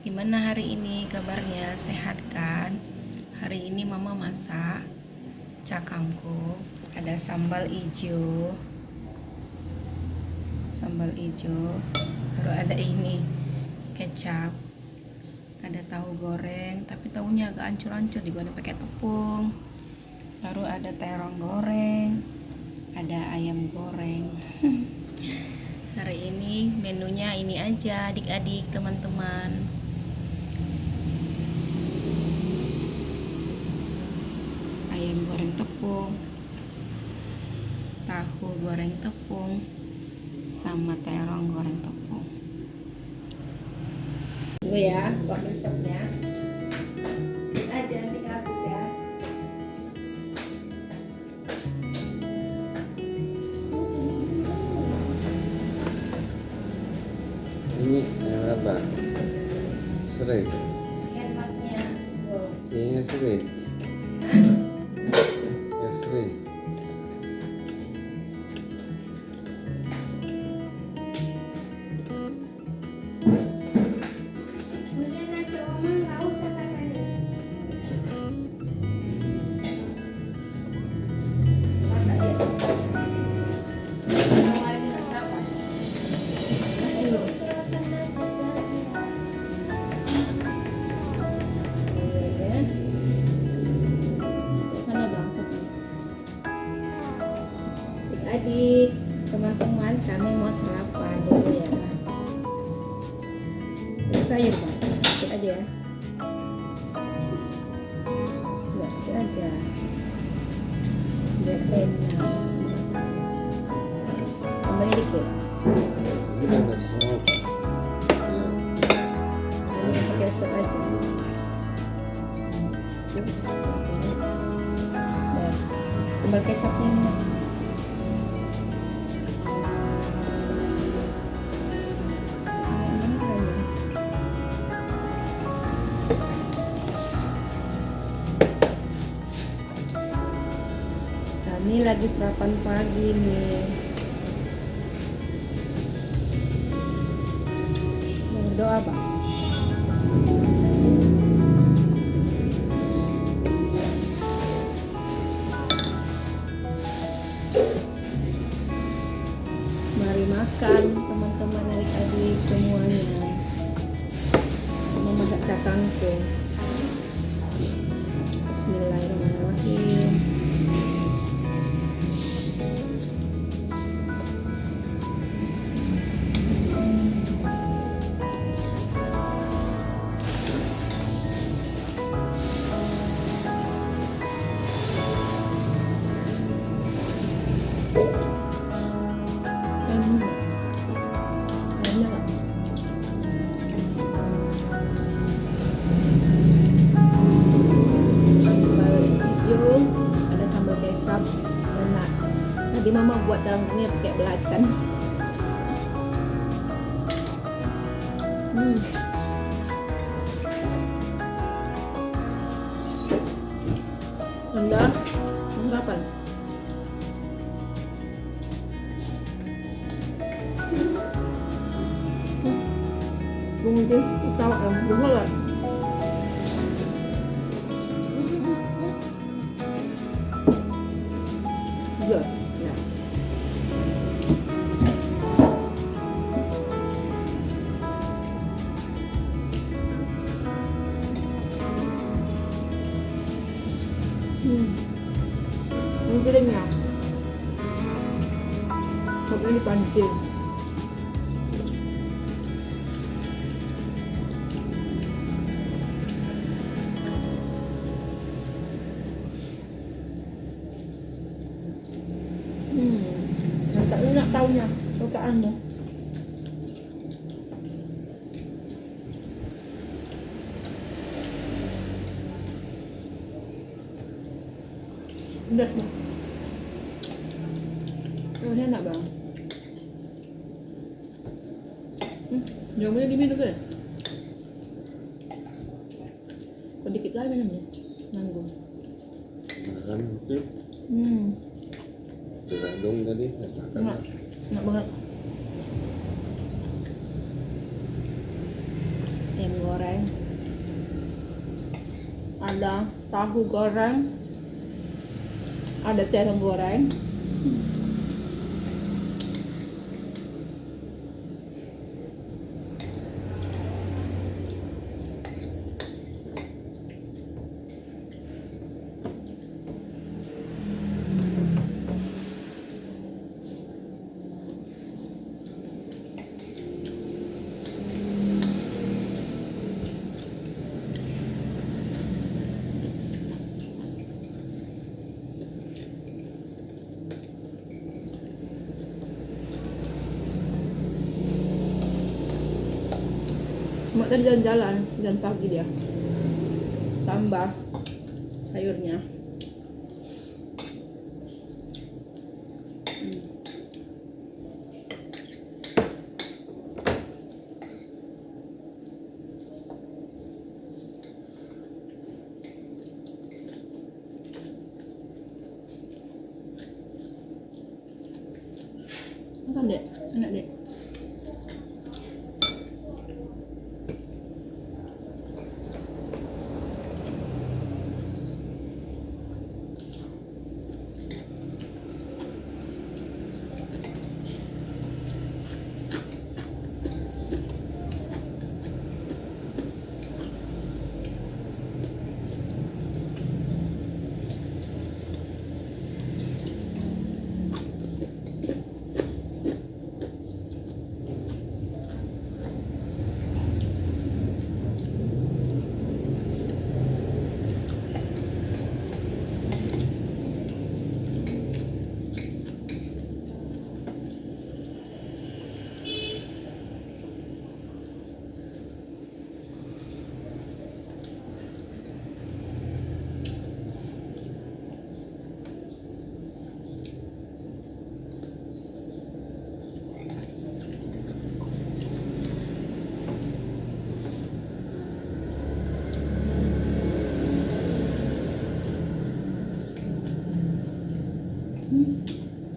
Gimana hari ini kabarnya? Sehat kan? Hari ini mama masak cakangkung, ada sambal ijo, lalu ada ini kecap, ada tahu goreng, tapi tahunya agak ancur-ancur digoreng pakai tepung. Lalu ada terong goreng, ada ayam goreng. Hari ini menunya ini aja adik-adik teman-teman. Ayam goreng tepung, tahu goreng tepung, sama terong goreng tepung. Dulu ya, buat resepnya. Aja nanti habis ya. Ini apa? Serai. Hematnya, tuh. Ini serai. Ya serai. Adik, teman-teman, kami mau sarapan dulu ya. Sayur bang, sedikit aja ya. Ya, sedikit aja. Biar enak. Tambahin dikit. Ini ada sop. Ini pakai stok aja. Nah, sambal kecapnya ini. Kami lagi sarapan pagi nih. Berdoa bang. Mari makan teman-teman adik-adik semuanya. Memasak cakangkung. Bismillahirrahmanirrahim. Ada sambal kecap, enak. Nanti mama buat dalamnya pakai belacan. Anda, kapan? Mungkin tahu yang bukan. Iya. Ya. Mungkinnya. Tapi ini pancing. Tak enak taunya, sukaanmu. Pedas bang. Enak bang. Jamunya diminum tuh ya? Sedikit lagi minumnya. Nanggung. Makan itu. Tergantung tadi. Enak banget. Ayam goreng. ada tahu goreng, ada terong goreng. Cuma tadi jalan-jalan dan pagi dia tambah sayurnya. Makan dek, enak dek.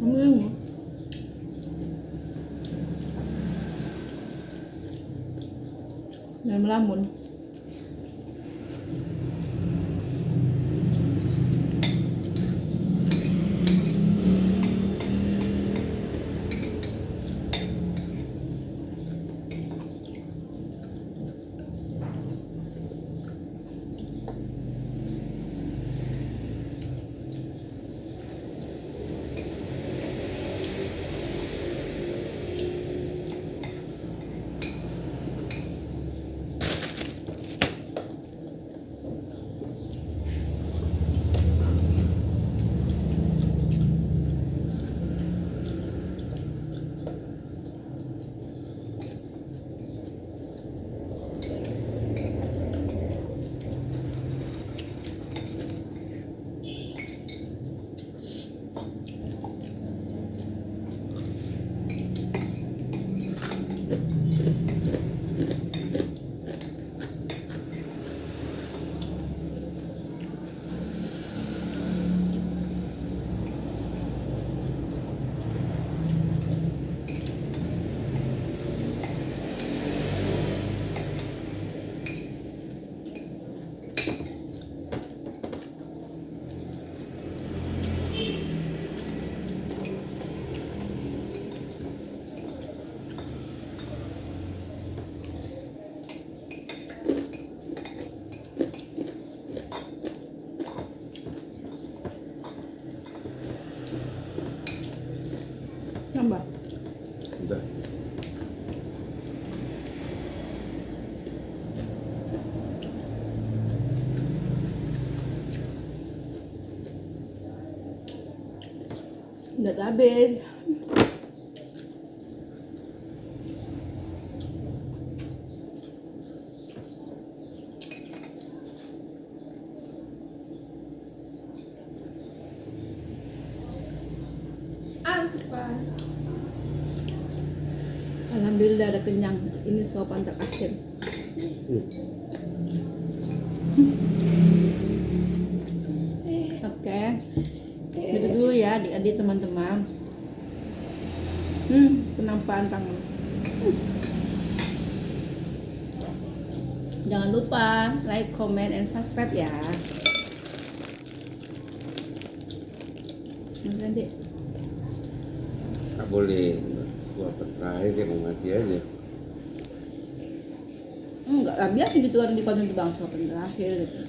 Kamu dan melamun. Nambah. Udah. Udah habis. Alhamdulillah ada kenyang. Ini sopan terakhir. Oke. Gitu dulu ya adik-adik teman-teman. Penampakan tangan. Jangan lupa like, comment, and subscribe ya. Nanti Nggak boleh gua terakhir dia mau mati aja. enggak lah, biasa gitu orang di konten bang sopan terakhir gitu.